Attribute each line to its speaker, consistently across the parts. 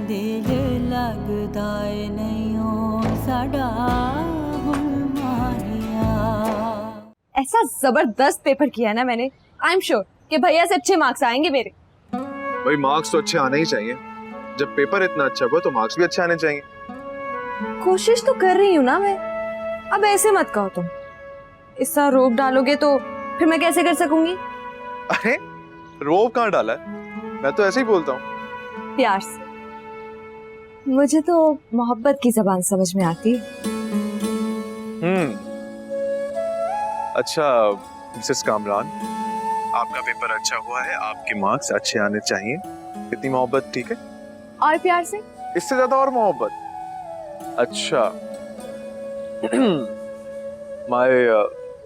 Speaker 1: दिल लगदा ए नहीं हो साडा हुण माहिया।
Speaker 2: ऐसा जबरदस्त पेपर किया ना मैंने, आई एम श्योर कि भैया से अच्छे मार्क्स आएंगे मेरे।
Speaker 3: भाई मार्क्स तो अच्छे आने ही चाहिए, जब पेपर इतना अच्छा हुआ तो मार्क्स भी अच्छे आने चाहिए।
Speaker 2: कोशिश तो कर रही हूँ ना मैं। अब ऐसे मत कहो तुम, इस तरह रोक डालोगे तो फिर मैं कैसे कर सकूंगी?
Speaker 3: अरे रोब कहाँ डाला है, मैं तो ऐसे ही बोलता हूँ
Speaker 2: प्यार से। मुझे तो मोहब्बत की जबान समझ में आती है।
Speaker 3: अच्छा मिसेस कामरान, आपका पेपर अच्छा हुआ है, आपके मार्क्स अच्छे आने चाहिए। इतनी मोहब्बत ठीक है?
Speaker 2: और प्यार से?
Speaker 3: इससे ज्यादा और मोहब्बत? अच्छा माय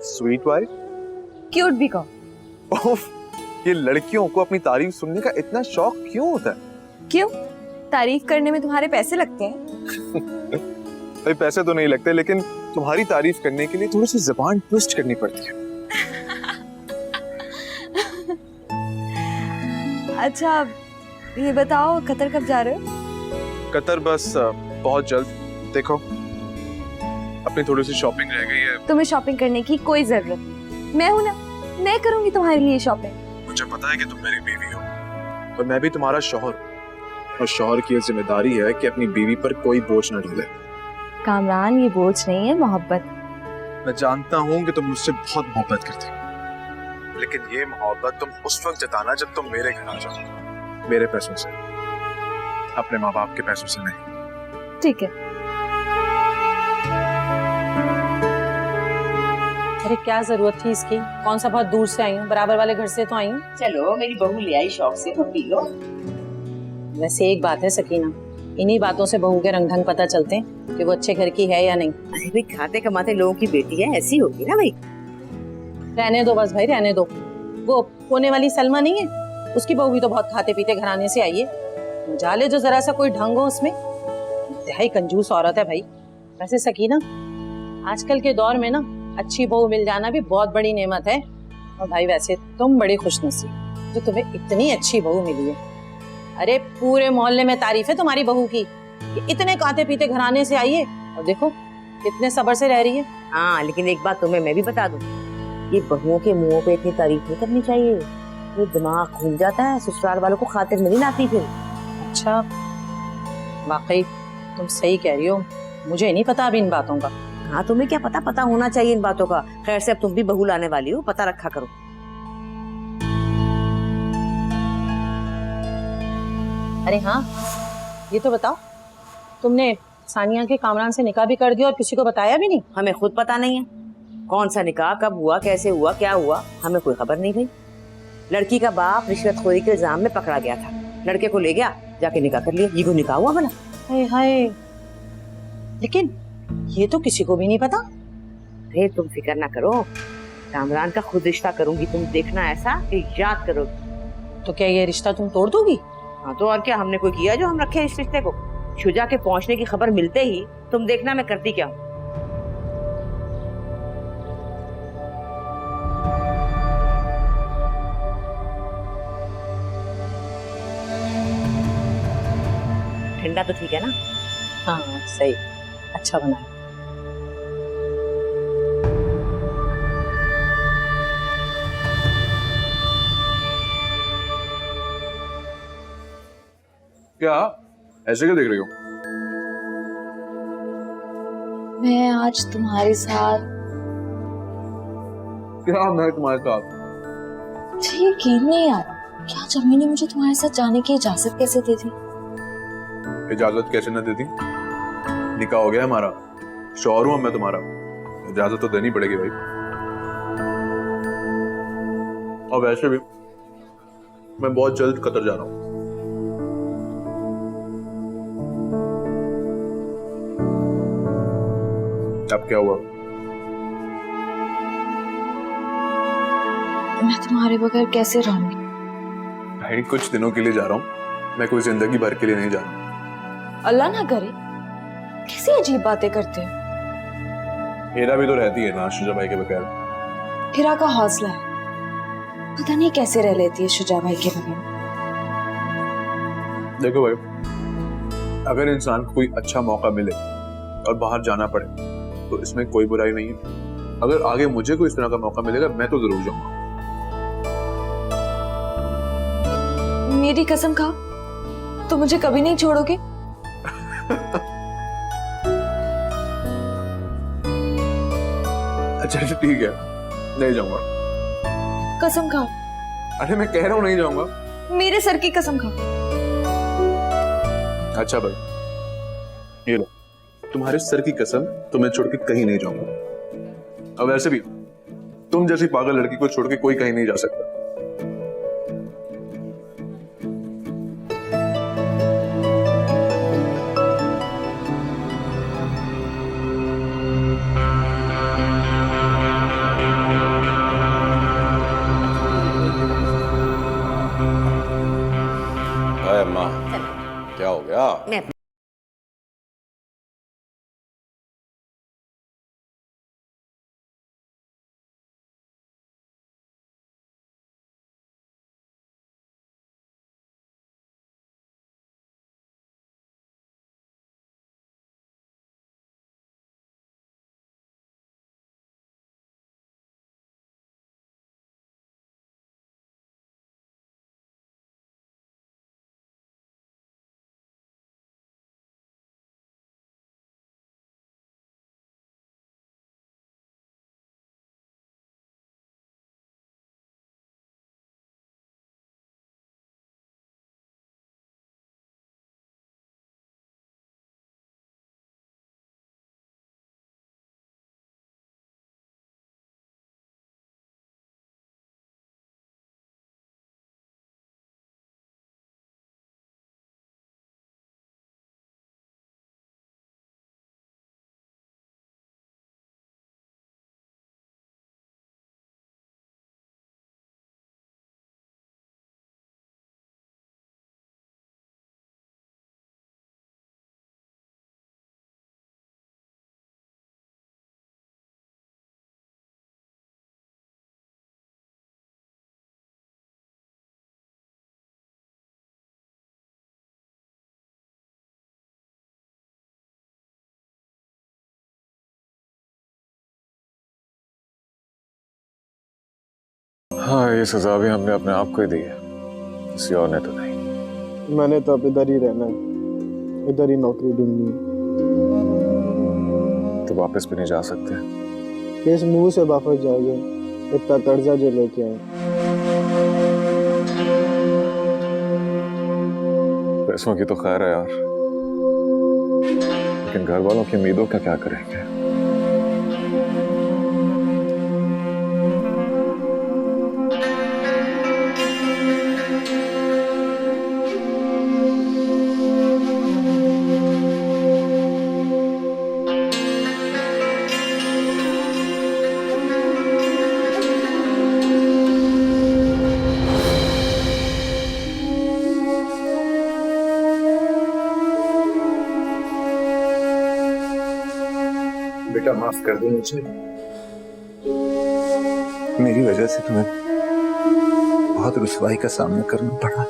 Speaker 3: स्वीट वाइफ।
Speaker 2: क्यूट भी कहो।
Speaker 3: ये लड़कियों को अपनी तारीफ सुनने का इतना शौक क्यों होता है?
Speaker 2: क्यों? तारीफ करने में तुम्हारे पैसे लगते हैं?
Speaker 3: भाई पैसे तो नहीं लगते, लेकिन तुम्हारी तारीफ करने के लिए थोड़ी सी जुबान ट्विस्ट करनी पड़ती है।
Speaker 2: अच्छा ये बताओ, कतर कब जा रहे हो?
Speaker 3: कतर बस बहुत जल्द। देखो अपनी थोड़ी सी शॉपिंग रह गई है।
Speaker 2: तुम्हें शॉपिंग करने की कोई जरूरत नहीं, मैं हूं ना, मैं करूंगी तुम्हारे लिए शॉपिंग।
Speaker 3: मुझे पता है कि तुम मेरी बीवी हो और मैं भी तुम्हारा शौहर, और शौहर की जिम्मेदारी है कि अपनी बीवी पर कोई बोझ न डाले।
Speaker 2: कामरान ये बोझ नहीं है, मोहब्बत।
Speaker 3: मैं जानता हूँ कि तुम मुझसे बहुत मोहब्बत करती हो, लेकिन ये मोहब्बत तुम उस वक्त जताना जब तुम मेरे घर आ जाओ, मेरे पैसों से, अपने माँ बाप के पैसों से नहीं।
Speaker 2: ठीक है।
Speaker 4: अरे क्या जरूरत थी इसकी? कौन सा बहुत दूर से आई हूँ, बराबर वाले घर से तो आई हूँ।
Speaker 5: चलो मेरी बहू ले आई शौक से, तो पी लो।
Speaker 4: वैसे एक बात है सकीना, इन्हीं बातों से बहू के रंग ढंग पता चलते हैं कि वो अच्छे घर की है या नहीं।
Speaker 5: अरे भाई खाते कमाते लोगों की बेटी है, ऐसी होगी ना भाई।
Speaker 4: रहने दो बस भाई, रहने दो। वो होने वाली सलमा नहीं है, उसकी बहू भी तो बहुत खाते पीते घराने से आई है। जाले जो जरा सा कोई ढंग हो उसमें। इंतहाई कंजूस औरत है भाई। वैसे सकीना, आजकल के दौर में ना अच्छी बहू मिल जाना भी बहुत बड़ी नेमत है। और भाई वैसे तुम बड़ी खुशनसीब जो तुम्हें इतनी अच्छी बहू मिली है। अरे पूरे मोहल्ले में तारीफ है तुम्हारी बहू की कि इतने खाते पीते घराने से आई है, और देखो कितने सब्र से रह रही है।
Speaker 5: हाँ लेकिन एक बात तुम्हें मैं भी बता दूं, ये बहुओं के मुंहों पे इतनी तारीफ नहीं करनी चाहिए, ये दिमाग घूम जाता है, ससुराल वालों को खातिर नहीं लाती फिर।
Speaker 4: अच्छा वाकई तुम सही कह रही हो, मुझे नहीं पता अभी इन बातों का।
Speaker 5: हाँ तुम्हें क्या पता, पता होना चाहिए इन बातों का। खैर से अब तुम भी बहू लाने वाली हो, पता रखा करो।
Speaker 4: अरे हाँ ये तो बताओ, तुमने सानिया के कामरान से निकाह भी कर दिया और किसी को बताया भी नहीं?
Speaker 5: हमें खुद पता नहीं है कौन सा निकाह कब हुआ, कैसे हुआ, क्या हुआ, हमें कोई खबर नहीं भाई। लड़की का बाप रिश्वतखोरी के इल्जाम में पकड़ा गया था, लड़के को ले गया, जाके निकाह कर लिया। ये को निकाह हुआ भला?
Speaker 4: हाय हाय, लेकिन ये तो किसी को भी नहीं पता।
Speaker 5: अरे तुम फिक्र ना करो, कामरान का खुद रिश्ता करूंगी, तुम देखना ऐसा कि याद करोगी।
Speaker 4: तो क्या ये रिश्ता तुम तोड़ दोगी?
Speaker 5: हाँ तो और क्या, हमने कोई किया जो हम रखे इस रिश्ते को? शुजा के पहुंचने की खबर मिलते ही तुम देखना मैं करती क्या हूँ। ठंडा तो ठीक है ना?
Speaker 4: हाँ सही, अच्छा बना है।
Speaker 3: क्या ऐसे क्यों देख रही हो?
Speaker 2: मैं आज तुम्हारे साथ।
Speaker 3: क्या मैं तुम्हारे साथ?
Speaker 2: मुझे यकीन नहीं आ रहा, क्या जम्मी ने मुझे तुम्हारे साथ जाने की इजाजत कैसे दे दी?
Speaker 3: इजाजत कैसे न देती? निकाह हो गया हमारा, शौहर हूं मैं तुम्हारा, इजाजत तो देनी पड़ेगी भाई। और वैसे भी मैं बहुत जल्द कतर जा रहा हूँ। अब क्या हुआ?
Speaker 2: मैं तुम्हारे बगैर कैसे रहूंगी?
Speaker 3: भाई कुछ दिनों के लिए जा रहा हूँ, मैं कोई जिंदगी भर के लिए नहीं जा रहा।
Speaker 2: अल्लाह ना करे, कैसी अजीब बातें करते हो।
Speaker 3: हेरा भी तो रहती है ना शुजा भाई के बगैर।
Speaker 2: हिरा का हौसला है, पता नहीं कैसे रह लेती है शुजा भाई के बगैर।
Speaker 3: देखो भाई, अगर इंसान को कोई अच्छा मौका मिले और बाहर जाना पड़े तो इसमें कोई बुराई नहीं है। अगर आगे मुझे कोई इस तरह का मौका मिलेगा मैं तो जरूर जाऊंगा।
Speaker 2: मेरी कसम खा, तो मुझे कभी नहीं छोड़ोगे?
Speaker 3: अच्छा ठीक है, नहीं जाऊंगा।
Speaker 2: कसम खा।
Speaker 3: अरे मैं कह रहा हूँ नहीं जाऊंगा।
Speaker 2: मेरे सर की कसम खा।
Speaker 3: अच्छा भाई, ये लो तुम्हारे सर की कसम, तुम्हें छोड़ के कहीं नहीं जाऊंगा। अब वैसे भी तुम जैसी पागल लड़की को छोड़ के कोई कहीं नहीं जा सकता।
Speaker 6: हाय अम्मा, क्या हो गया?
Speaker 5: मैं
Speaker 3: हाँ, ये सजा भी हमने अपने आप को ही दी है, किसी और ने तो नहीं।
Speaker 7: मैंने तो अब इधर ही रहना है, इधर ही नौकरी ढूंढनी है।
Speaker 3: तो वापस भी नहीं जा सकते।
Speaker 7: किस मुंह से वापस जाओगे, इतना कर्जा जो लेके आए?
Speaker 3: पैसों की तो खैर है यार, लेकिन घर वालों की उम्मीदों का क्या करेंगे? बेटा माफ कर दो मुझे, मेरी वजह से तुम्हें बहुत रुसवाई का सामना करना पड़ा।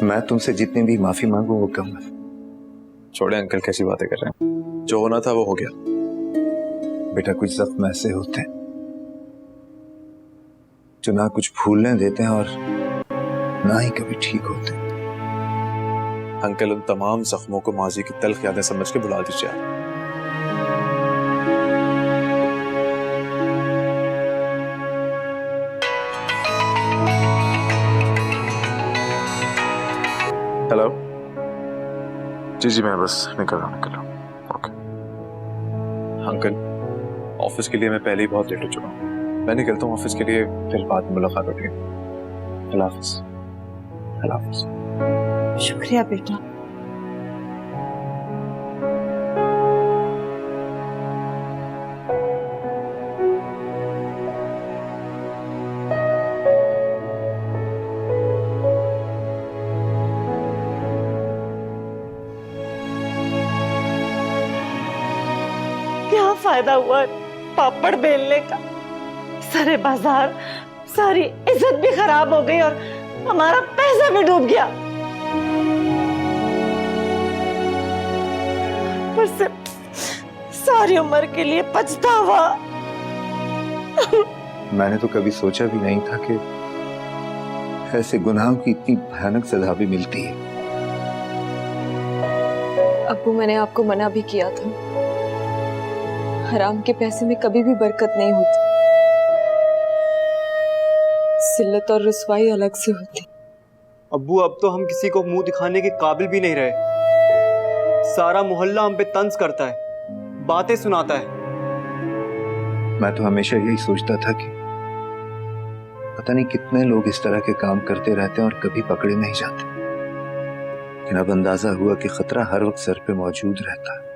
Speaker 3: मैं तुमसे जितनी भी माफी मांगू वो कम है। छोड़े अंकल, कैसी बातें कर रहे हैं? जो होना था वो हो गया। बेटा कुछ जख्म ऐसे होते हैं जो ना कुछ भूलने देते हैं और ना ही कभी ठीक होते हैं। अंकल उन तमाम जख्मों को माजी की तल्ख यादें समझ के भुला दीजिए। हेलो, जी मैं बस निकल रहा हूँ। ओके अंकल, ऑफिस के लिए मैं पहले ही बहुत लेट हो चुका हूँ। मैं निकलता हूँ ऑफिस के लिए, फिर बाद में मुलाकात होगी। अल्लाह हाफिज़। अल्लाह हाफ़िज़।
Speaker 2: शुक्रिया बेटा।
Speaker 8: क्या फायदा हुआ पापड़ बेलने का? सारे बाजार, सारी इज्जत भी खराब हो गई और हमारा पैसा भी डूब गया। पर से सारी उम्र के लिए पछतावा।
Speaker 9: मैंने तो कभी सोचा भी नहीं था कि ऐसे गुनाहों की इतनी भयानक सजा भी मिलती है।
Speaker 2: अब्बू, मैंने आपको मना भी किया था, हराम के पैसे में कभी भी बरकत नहीं होती, जिल्लत और रुसवाई अलग से होती।
Speaker 7: अब्बू, अब तो हम किसी को मुंह दिखाने के काबिल भी नहीं रहे। सारा मोहल्ला हम पे तंज करता है, बातें सुनाता है।
Speaker 9: मैं तो हमेशा यही सोचता था कि पता नहीं कितने लोग इस तरह के काम करते रहते हैं और कभी पकड़े नहीं जाते, लेकिन अब अंदाजा हुआ कि खतरा हर वक्त सर पे मौजूद रहता है।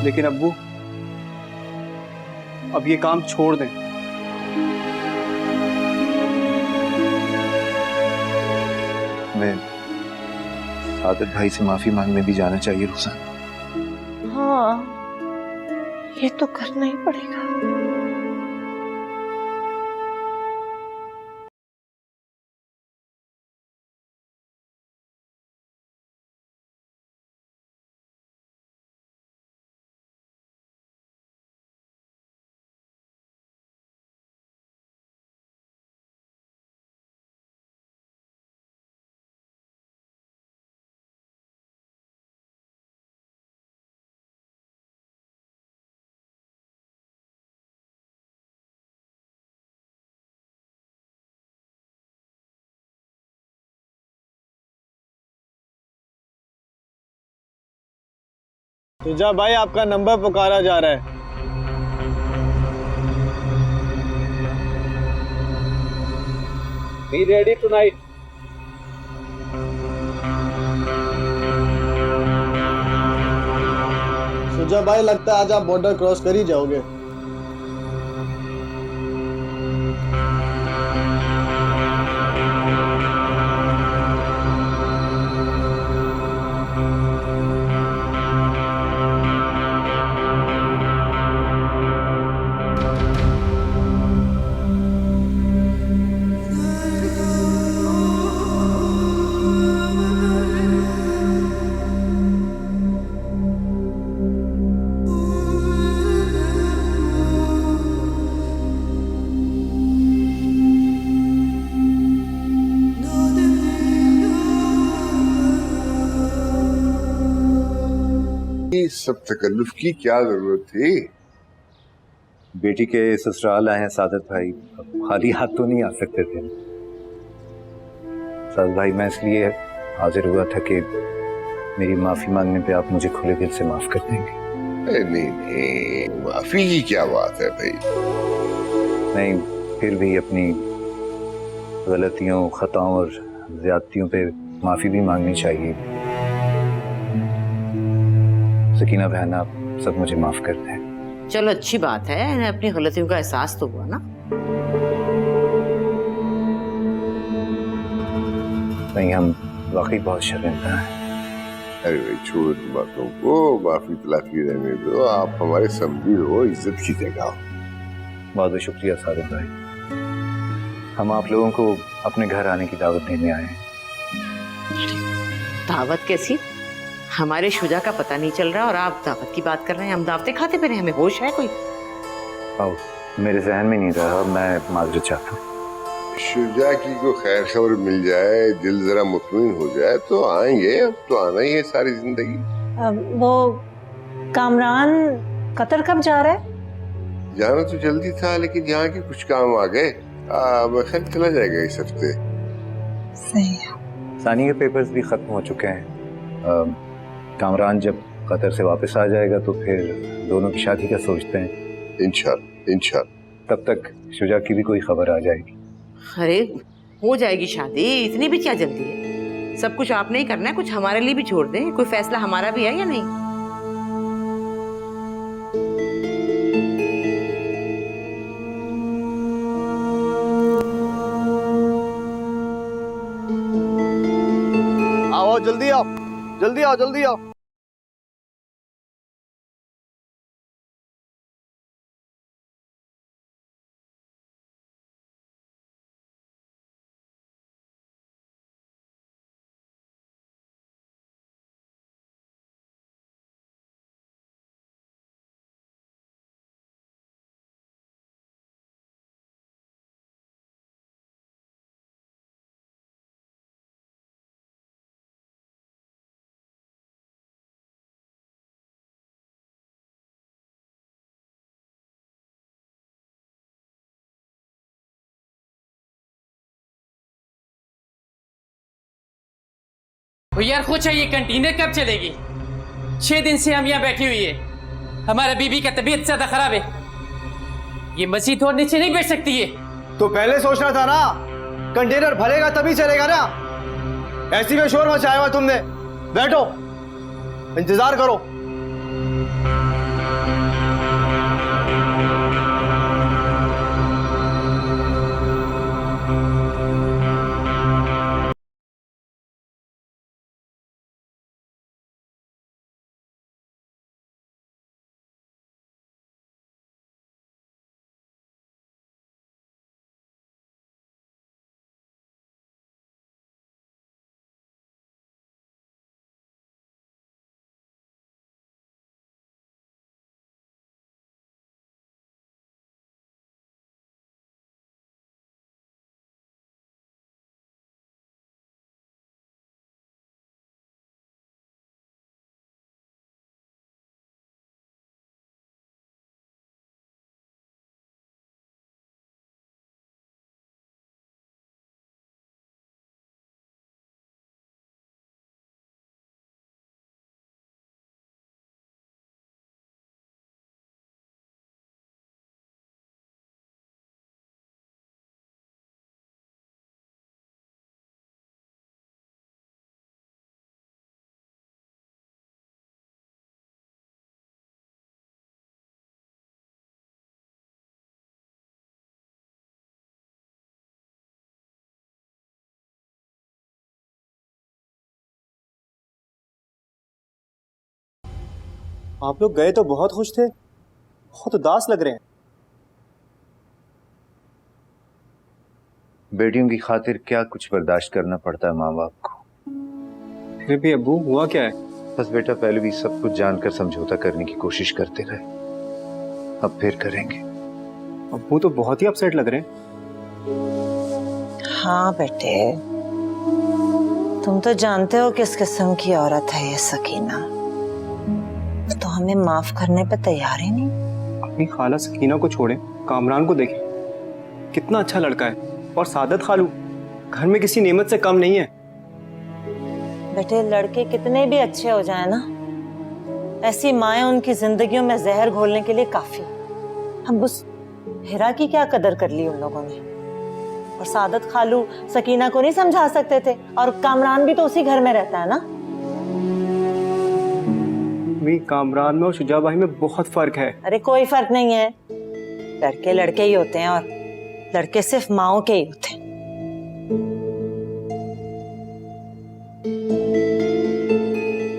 Speaker 7: लेकिन अब्बू, अब ये काम छोड़ दें।
Speaker 9: मैं सादत भाई से माफी मांगने भी जाना चाहिए रुखसाना।
Speaker 8: हाँ, ये तो करना ही पड़ेगा।
Speaker 7: सुजा भाई, आपका नंबर पुकारा जा रहा है। Be ready tonight. सुजा भाई, लगता है आज आप बॉर्डर क्रॉस कर ही जाओगे।
Speaker 6: इस सब तकल्लुफ की क्या जरूरत थी?
Speaker 9: बेटी के ससुराल आए हैं सादत भाई, खाली हाथ तो नहीं आ सकते थे। सादत भाई, मैं इसलिए हाजिर हुआ था कि मेरी माफी मांगने पे आप मुझे खुले दिल से माफ कर देंगे।
Speaker 6: नहीं नहीं, माफी की क्या बात है भाई।
Speaker 9: नहीं, फिर भी अपनी गलतियों, खताओं और ज्यादतियों पे माफी भी मांगनी चाहिए। सकीना बहन, आप सब मुझे माफ कर दें।
Speaker 5: चलो अच्छी बात है, अपनी गलतियों का एहसास तो हुआ ना।
Speaker 9: नहीं, हम वाकई बहुत शर्मिंदा हैं।
Speaker 6: अरे भाई, छोड़ो इन बातों को, माफी तलाफी रहने दो। आप हमारे समझी हो, इज्जत की जगह हो।
Speaker 9: बहुत बहुत शुक्रिया सादत भाई। हम आप लोगों को अपने घर आने की दावत देने आए हैं।
Speaker 5: दावत कैसी? हमारे शुजा का पता नहीं चल रहा और आप दावत की बात कर रहे हैं। हम दावतें खाते फिर, हमें होश है कोई?
Speaker 9: आओ, मेरे जहन में नहीं रहा, मैं माजरत चाहता हूँ।
Speaker 6: शुजा की को खैर खबर मिल जाए, दिल जरा मुतमईन हो जाए तो आएंगे। अब तो आना ही है सारी जिंदगी।
Speaker 8: वो कामरान कतर कब जा रहा है?
Speaker 6: जाना तो जल्दी था, लेकिन यहाँ के कुछ काम आ गए। मैं खैर चला जाएगा इस हफ्ते।
Speaker 8: सही है।
Speaker 9: सानी के पेपर्स भी खत्म हो चुके हैं। कामरान जब कतर से वापस आ जाएगा तो फिर दोनों की शादी का सोचते हैं।
Speaker 6: इंशाल्लाह इंशाल्लाह।
Speaker 9: तब तक शुजा की भी कोई खबर आ जाएगी।
Speaker 5: अरे हो जाएगी शादी, इतनी भी क्या जल्दी है? सब कुछ आपने ही करना है, कुछ हमारे लिए भी छोड़ दें। कोई फैसला हमारा भी है या नहीं?
Speaker 7: आओ जल्दी आओ, जल्दी आओ, जल्दी आओ।
Speaker 10: वो यार कुछ चाहिए, कंटीनर कब चलेगी? 6 दिन से हम यहाँ बैठी हुई है, हमारा बीबी का तबीयत ज्यादा खराब है, ये मस्जिद और नीचे नहीं बैठ सकती है।
Speaker 7: तो पहले सोचना था ना, कंटेनर भरेगा तभी चलेगा ना। ऐसी में शोर मचाया हुआ तुमने। बैठो, इंतजार करो। आप लोग गए तो बहुत खुश थे, बहुत उदास लग रहे हैं।
Speaker 9: बेटियों की खातिर क्या कुछ बर्दाश्त करना पड़ता है माँ बाप को।
Speaker 7: फिर भी अब्बू, हुआ क्या है?
Speaker 9: बस बेटा, पहले भी सब कुछ जानकर समझौता करने की कोशिश करते रहे, अब फिर करेंगे।
Speaker 7: अब्बू तो बहुत ही अपसेट लग रहे हैं।
Speaker 8: हाँ बेटे, तुम तो जानते हो किस किस्म की औरत है ये सकीना, तो हमें माफ करने पे तैयार ही नहीं।
Speaker 7: अपनी खाला सकीना को छोड़े, कामरान को देखें, कितना अच्छा लड़का है। और सादत खालू घर में किसी नेमत से कम नहीं है।
Speaker 8: बेटे, लड़के कितने भी अच्छे हो जाए ना, ऐसी माएं उनकी जिंदगियों में जहर घोलने के लिए काफी। हम उस हिरा की क्या कदर कर ली उन लोगों ने। और सादत खालू सकीना को नहीं समझा सकते थे, और कामरान भी तो उसी घर में रहता है ना।
Speaker 7: कामरान में और शुजा भाई में बहुत फर्क है।
Speaker 8: अरे कोई फर्क नहीं है, लड़के लड़के ही होते हैं और लड़के सिर्फ माओं के ही होते हैं।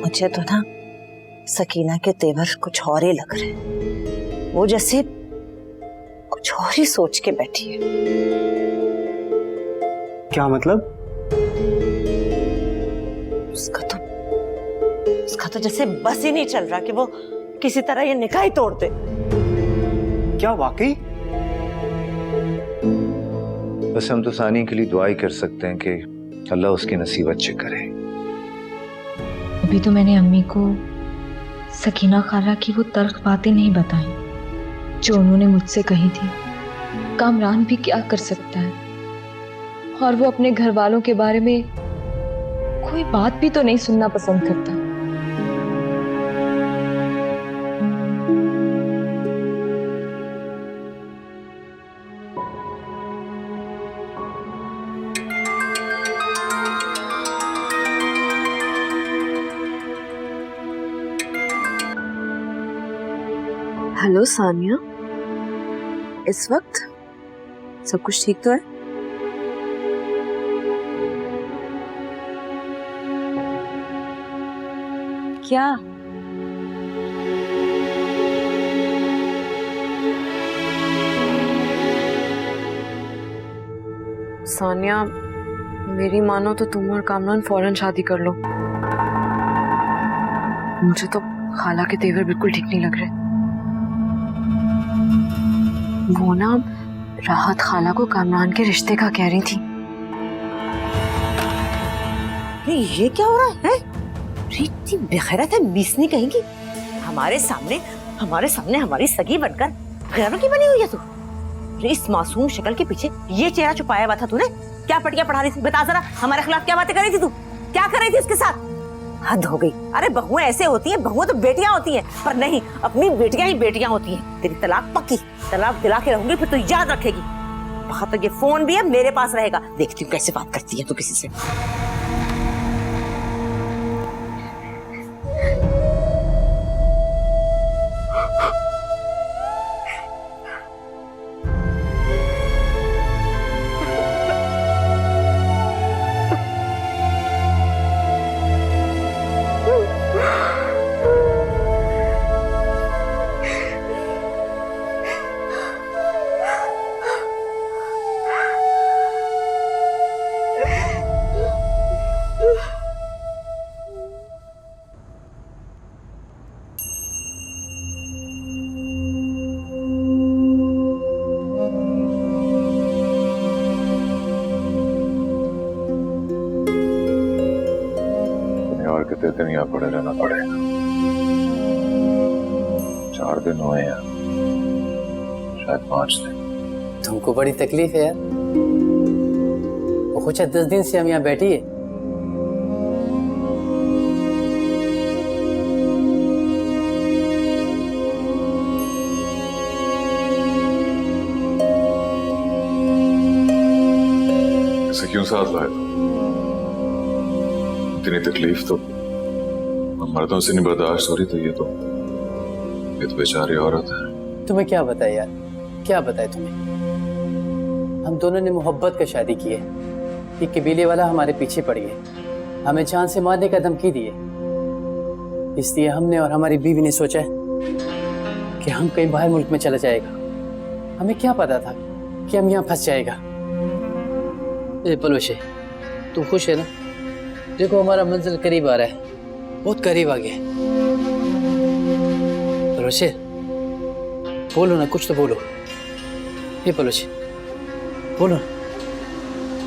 Speaker 8: मुझे तो ना सकीना के तेवर कुछ और ही लग रहे हैं, वो जैसे कुछ और ही सोच के बैठी है।
Speaker 7: क्या मतलब?
Speaker 8: उसका तो जैसे बस ही नहीं चल रहा कि वो किसी तरह ये निकाह ही तोड़ दे।
Speaker 7: क्या वाकई?
Speaker 9: बस हम तो सानी के लिए दुआ ही कर सकते हैं कि अल्लाह उसके नसीब अच्छे करे।
Speaker 11: अभी तो मैंने अम्मी को सकीना खाला की वो तल्ख बातें नहीं बताई जो उन्होंने मुझसे कही थी। कामरान भी क्या कर सकता है, और वो अपने घर वालों के बारे में कोई बात भी तो नहीं सुनना पसंद करता।
Speaker 2: हेलो सानिया, इस वक्त सब कुछ ठीक तो है? क्या? सानिया, मेरी मानो तो तुम और कामरान फौरन शादी कर लो। मुझे तो खाला के तेवर बिल्कुल ठीक नहीं लग रहे। वो ना राहत खाला को कामरान के रिश्ते का कह रही थी।
Speaker 5: ये क्या हो रहा है? इतनी बेखैरत है, बीसनी कहेंगी। हमारे सामने हमारी सगी बनकर गैरों की बनी हुई है तू। इस मासूम शक्ल के पीछे ये चेहरा छुपाया हुआ था तूने? क्या पटिया पढ़ा रही थी? बता जरा, हमारे खिलाफ क्या बातें कर रही थी तू? क्या कर रही थी उसके साथ? हद हो गई। अरे बहुएं ऐसे होती हैं, बहुएं तो बेटियां होती हैं, पर नहीं, अपनी बेटियां ही बेटियां होती हैं। तेरी तलाक पक्की, तलाक दिला के रहूंगी, फिर तो याद रखेगी। वहां तो ये फोन भी है, मेरे पास रहेगा। देखती हूँ कैसे बात करती है तू किसी से।
Speaker 3: दिन यहाँ पड़े रहना पड़ेगा। 4 दिन हुए हैं, शायद 5 दिन।
Speaker 10: तुमको बड़ी तकलीफ है यार। वो कुछ 10 दिन से हम यहाँ बैठी है।
Speaker 3: ऐसे क्यों साथ लाए? इतनी तकलीफ तो मर्दों से नहीं बर्दाश्त हो रही, तो ये तो बेचारी औरत है।
Speaker 10: तुम्हें क्या बताए यार, क्या बताए तुम्हें? हम दोनों ने मोहब्बत का शादी की है। ये कबीले वाला हमारे पीछे पड़ गए, हमें जान से मारने का धमकी दिए। इसलिए हमने और हमारी बीवी ने सोचा कि हम कहीं बाहर मुल्क में चला जाएगा। हमें क्या पता था कि हम यहाँ फंस जाएगा। पलोशे, तुम खुश है ना? देखो हमारा मंजिल करीब आ रहा है, बहुत करीब आ गया। पलोशे बोलो ना, कुछ तो बोलो। ये पलोशे बोलो,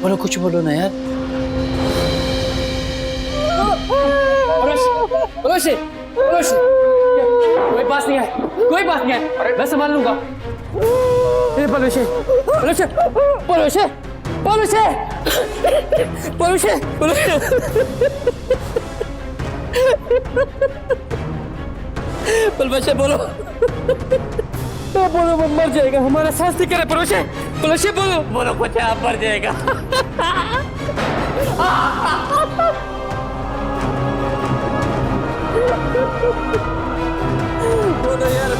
Speaker 10: बोलो कुछ बोलो ना यार। पलोशे, पलोशे, कोई बात नहीं है, कोई बात नहीं है, मैं संभाल लूंगा। ये पलोशे, पलोशे, पलोशे, पलोशे, पलोशे, पलोशे, पलोशे बोलो, तो बोलो वो मर जाएगा, हमारा सांस नहीं करे। पलोशे, पलोशे बोलो, बोलो कुछ, आप मर जाएगा। बोलो यार।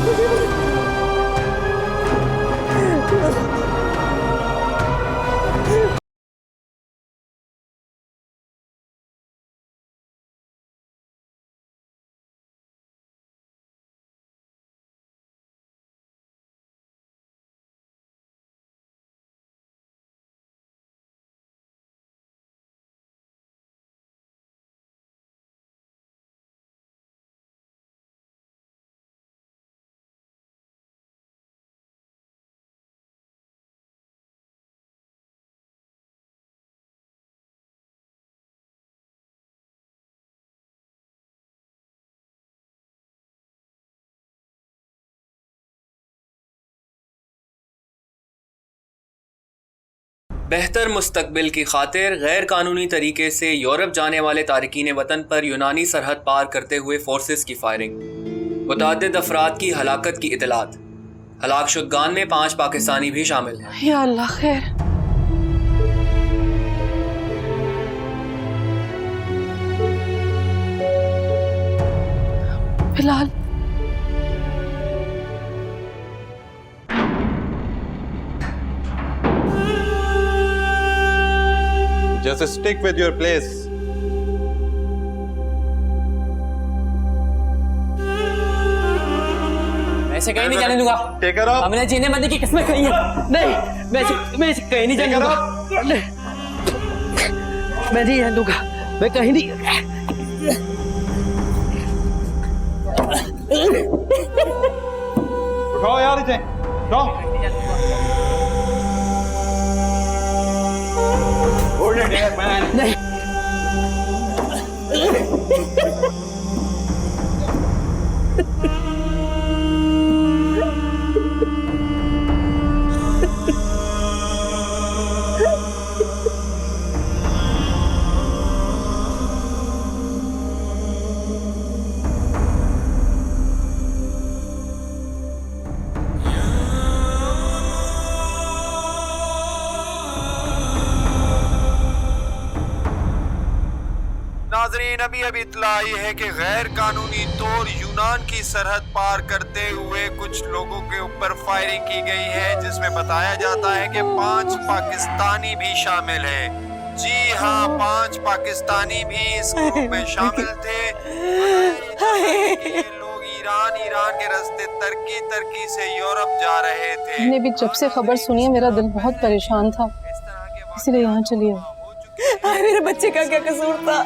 Speaker 12: बेहतर मुस्तकबिल की खातिर गैर कानूनी तरीके से यूरोप जाने वाले तारकीन वतन पर यूनानी सरहद पार करते हुए फोर्सेस की फायरिंग, मुतअद्दिद अफराद की हलाकत की इतलात। हलाक शुदगान में 5 पाकिस्तानी भी शामिल हैं।
Speaker 2: या अल्लाह खैर।
Speaker 3: Just stick with your place.
Speaker 10: मैं इसे कहीं नहीं जाने दूंगा।
Speaker 3: Take her up.
Speaker 10: हमने जीने मरने की किस्में कही है। नहीं, मैं इसे कहीं नहीं जाने दूंगा। मैं नहीं जाने दूंगा। मैं कहीं नहीं।
Speaker 3: उठाओ यार इसे, उठाओ।
Speaker 10: नहीं।
Speaker 13: नाजरीन, अभी इत्तला आई है कि गैर कानूनी तौर यूनान की सरहद पार करते हुए कुछ लोगों के ऊपर फायरिंग की गई है, जिसमें बताया जाता है कि 5 पाकिस्तानी भी शामिल हैं। जी हाँ, 5 पाकिस्तानी भी इस ग्रुप में शामिल थे। ये लोग ईरान के रास्ते तरकी से यूरोप जा रहे थे।
Speaker 4: मैंने भी जब से खबर सुनी है मेरा दिल बहुत परेशान था, इसलिए यहाँ चली आई।
Speaker 2: मेरे बच्चे का क्या कसूर था?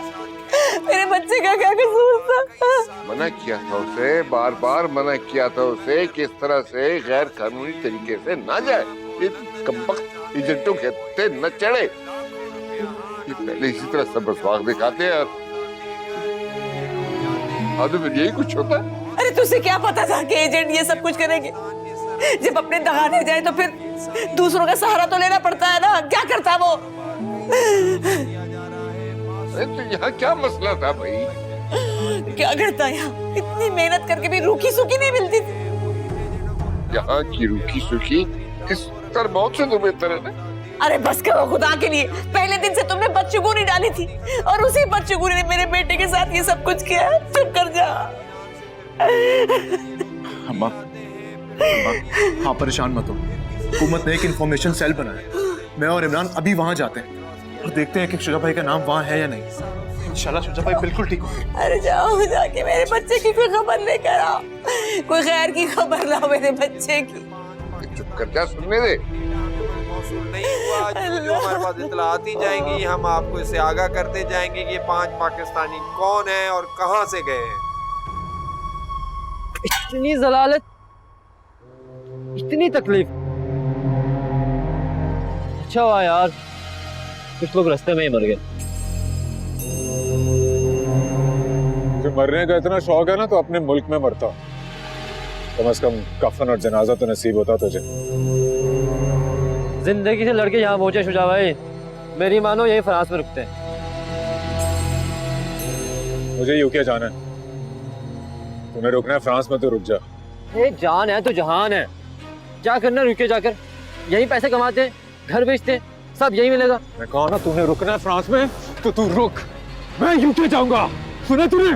Speaker 2: मेरे बच्चे का क्या कसूर था?
Speaker 6: मना किया था उसे, बार बार मना किया था उसे कि इस तरह से गैर कानूनी तरीके से ना जाए। ये कमबख्त एजेंटों के हत्थे न चढ़े। ये पहले इसी तरह सबक दिखाते हैं यार। आदमी में यही कुछ होता है।
Speaker 2: अरे तुझे क्या पता था कि एजेंट ये सब कुछ करेंगे? जब अपने दगाने जाए तो फिर दूसरों का सहारा तो लेना पड़ता है ना। क्या करता वो?
Speaker 6: अरे तो यहाँ क्या मसला था भाई?
Speaker 2: क्या करता यहाँ? इतनी मेहनत करके भी रूखी सूखी नहीं मिलती थी।
Speaker 6: यहाँ की रूखी सूखी इस तरह मौत से तो बेहतर है ना।
Speaker 2: अरे बस करो खुदा के लिए। पहले दिन से तुमने बदशगुनी डाली थी और उसी बदशगुनी ने मेरे बेटे के साथ ये सब कुछ किया। चुप कर जा।
Speaker 3: अम्मा, हाँ परेशान मत हो। हुकूमत ने एक इंफॉर्मेशन सेल बनाया। मैं और इमरान अभी वहाँ जाते हैं और देखते हैं कि शुजा भाई का नाम वहाँ है या नहीं। इंशाल्लाह शुजा भाई बिल्कुल ठीक होंगे।
Speaker 2: अरे जाओ जाके मेरे बच्चे की कोई खबर लेकर आओ। कोई खैर की खबर लाओ मेरे बच्चे की।
Speaker 6: चुप कर जा, सुनने दे।
Speaker 13: नहीं हुआ, जो हमारे पास इत्तला आती जाएंगी हम आपको इससे आगाह करते जाएंगे कि ये 5 पाकिस्तानी कौन है और कहां से गए हैं।
Speaker 10: इतनी जलालत, इतनी तकलीफ। अच्छा हुआ यार, कुछ लोग रास्ते में ही मर गए।
Speaker 3: मुझे मरने का इतना शौक है ना तो अपने मुल्क में मरता। कम से कम कफन और जनाजा तो नसीब होता तुझे।
Speaker 10: जिंदगी से लड़के यहाँ पहुंचे शुजा भाई, मेरी मानो यही फ्रांस में रुकते हैं।
Speaker 3: मुझे यूके जाना है। तुम्हें रुकना है फ्रांस में तो रुक जा।
Speaker 10: ये जान है तो जहान है। क्या करना रुके जाकर? यही पैसे कमाते, घर बेचते, सब यही मिलेगा।
Speaker 3: मैं कहा ना तुम्हें रुकना है फ्रांस में तो तू रुक। मैं यूके जाऊंगा, सुना तूने?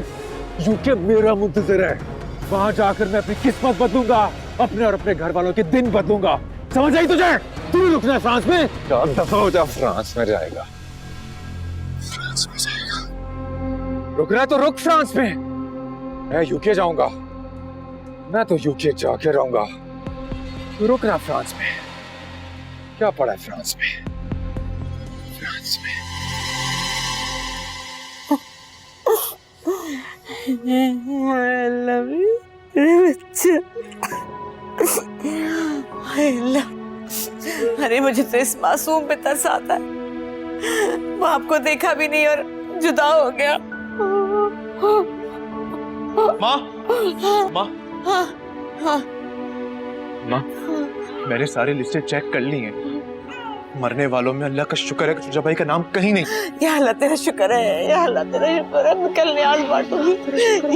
Speaker 3: यूके मेरा मुंतजर है। वहां जाकर मैं अपनी किस्मत बदलूंगा, अपने और अपने घर वालों के दिन बदलूंगा। समझ आई तुझे? तू रुकना है फ्रांस में। दफा हो जा, फ्रांस में जाएगा। फ्रांस में जाएगा। रुकना तो रुक फ्रांस में। मैं यूके जाऊंगा, मैं तो यूके जाके रहूंगा। रुकना फ्रांस में। क्या पड़ा है फ्रांस में? फ्रांस में
Speaker 2: I love you, बच्चा। I love। अरे मुझे तो इस मासूम पे तरस आता है। बाप को देखा भी नहीं और जुदा हो गया।
Speaker 3: माँ, माँ,
Speaker 2: हाँ, हाँ।
Speaker 3: माँ, मैंने सारी लिस्टें चेक कर ली हैं। मरने वालों में अल्लाह का शुक्र है कि शुजा भाई का नाम कहीं नहीं।
Speaker 2: या अल्लाह तेरा शुक्र है, या अल्लाह तेरा शुक्र है। मैं कल न्याज बांटूंगी।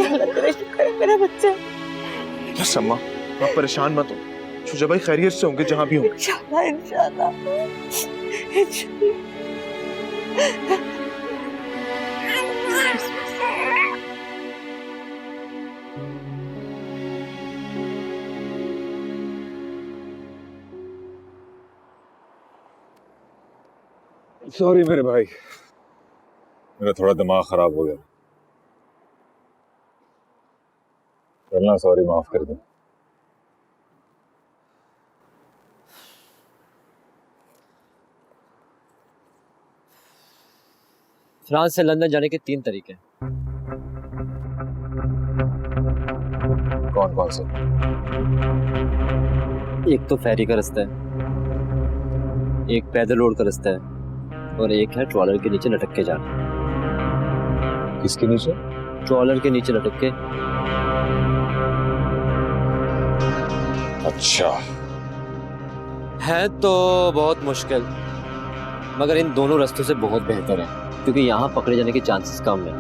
Speaker 2: या अल्लाह तेरा शुक्र है मेरा बच्चा।
Speaker 3: बस अम्मा, आप परेशान मत हो। शुजा भाई खैरियत से होंगे जहाँ भी होंगे।
Speaker 2: इंशाल्लाह, इंशाल्लाह, इंशाल्लाह।
Speaker 3: सॉरी मेरे भाई, मेरा थोड़ा दिमाग खराब हो गया। चलना, सॉरी, माफ कर दो।
Speaker 14: फ्रांस से लंदन जाने के 3 तरीके हैं।
Speaker 3: कौन कौन से?
Speaker 14: एक तो फेरी का रास्ता है, एक पैदल रोड का रास्ता है, और एक है ट्रॉलर के नीचे लटक के जाना।
Speaker 3: किसके नीचे?
Speaker 14: ट्रॉलर के नीचे लटक के।
Speaker 3: अच्छा,
Speaker 14: है तो बहुत मुश्किल, मगर इन दोनों रास्तों से बहुत बेहतर है, क्योंकि यहाँ पकड़े जाने के चांसेस कम है।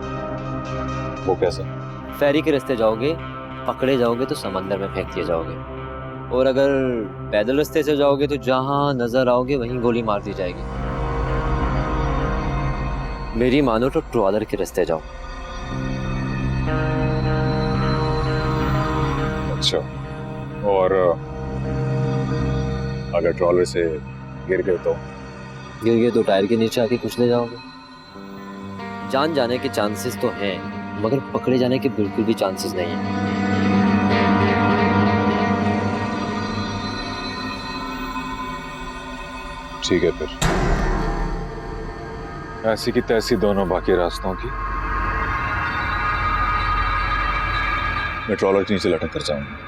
Speaker 3: वो कैसे?
Speaker 14: फेरी के रास्ते जाओगे, पकड़े जाओगे तो समंदर में फेंक दिए जाओगे, और अगर पैदल रास्ते से जाओगे तो जहाँ नजर आओगे वहीं गोली मार दी जाएगी। मेरी मानो तो ट्रॉलर के रास्ते जाओ।
Speaker 3: अच्छा, और अगर ट्रॉलर से गिर गए तो?
Speaker 14: गिर गए तो टायर के नीचे आके कुचले जाओगे। जान जाने के चांसेस तो हैं, मगर पकड़े जाने के बिल्कुल भी चांसेस नहीं है।
Speaker 3: ठीक है, फिर ऐसी की तैसी दोनों बाकी रास्तों की मैं ट्रॉलर के नीचे लटक कर जाऊंगा।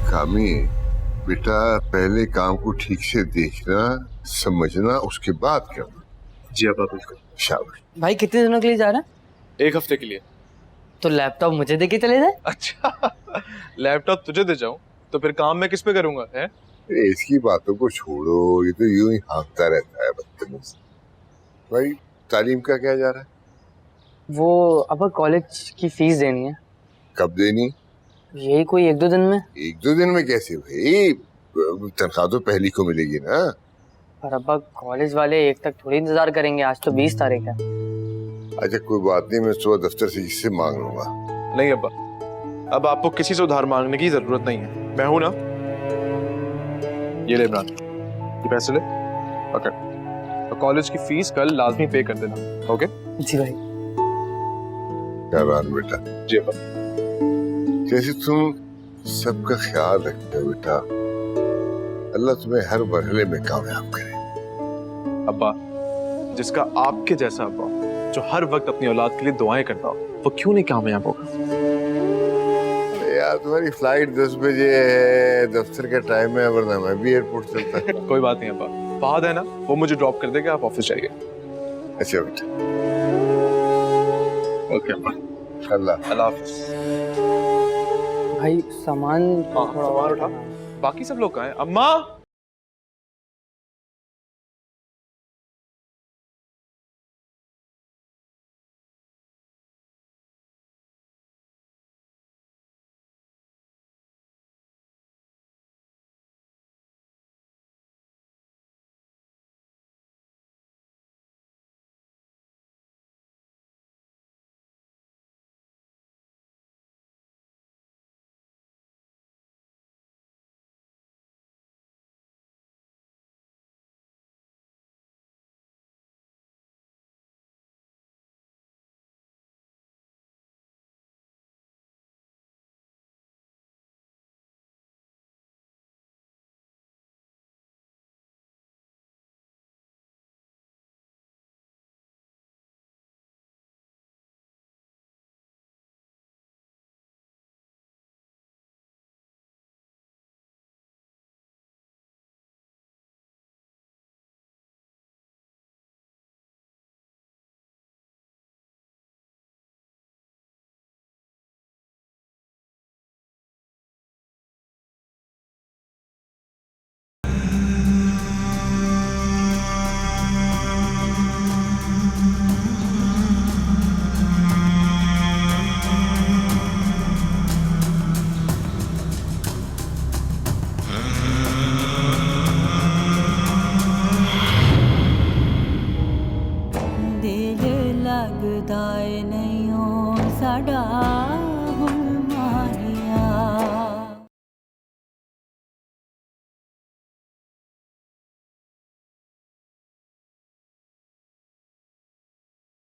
Speaker 6: कामी, बेटा पहले काम को ठीक से देखना, समझना, उसके बाद करना।
Speaker 3: जी अब बिल्कुल।
Speaker 6: शाबाश।
Speaker 10: भाई कितने दिनों के लिए जा रहा है?
Speaker 3: 1 हफ्ते के लिए।
Speaker 10: तो लैपटॉप मुझे दे के चले जाए।
Speaker 3: अच्छा, लैपटॉप तुझे दे जाऊं तो फिर काम मैं किस पे करूंगा? है
Speaker 6: इसकी बातों को छोड़ो, ये तो यूं ही हाँकता रहता है बदतमीज। भाई तालीम का क्या जा रहा है?
Speaker 10: वो अब कॉलेज की फीस देनी है।
Speaker 6: कब देनी?
Speaker 10: यही कोई 1-2 दिन में।
Speaker 6: 1-2 दिन में कैसे भाई? तनख्वाह तो पहली को मिलेगी ना।
Speaker 10: पर अब्बा कॉलेज वाले 1 तक थोड़ी इंतजार करेंगे, आज तो 20 तारीख है।
Speaker 6: अच्छा कोई बात नहीं, मैं सुबह दफ्तर से इससे मांग लूंगा।
Speaker 3: नहीं अब्बा, अब आपको किसी से उधार मांगने की जरूरत नहीं है, मैं हूं ना। ये ले इमरान, ये पैसे ले, पकड़। तो कॉलेज की फीस कल लाजमी पे कर देना, ओके?
Speaker 10: जी भाई।
Speaker 6: क्या बात बेटा?
Speaker 3: जी अब्बा।
Speaker 6: जैसे तुम सबका ख्याल रखते हो बेटा, अल्लाह तुम्हें हर मरहले में कामयाब करे।
Speaker 3: अब्बा, जिसका आपके जैसा अब्बा जो हर वक्त अपनी औलाद के लिए दुआएं करता हो, वो क्यों नहीं कामयाब होगा?
Speaker 6: यार तुम्हारी फ्लाइट 10 बजे है, दफ्तर का टाइम है, वरना मैं भी एयरपोर्ट चलता है।
Speaker 3: कोई बात नहीं अब्बा, फहद है ना, वो मुझे ड्रॉप कर देगा, आप ऑफिस जाइए।
Speaker 6: अच्छा बेटा,
Speaker 3: ओके अब्बा,
Speaker 6: अल्लाह
Speaker 3: हाफिज।
Speaker 10: भाई सामान
Speaker 3: सामान उठा। बाकी सब लोग कहाँ हैं? अम्मा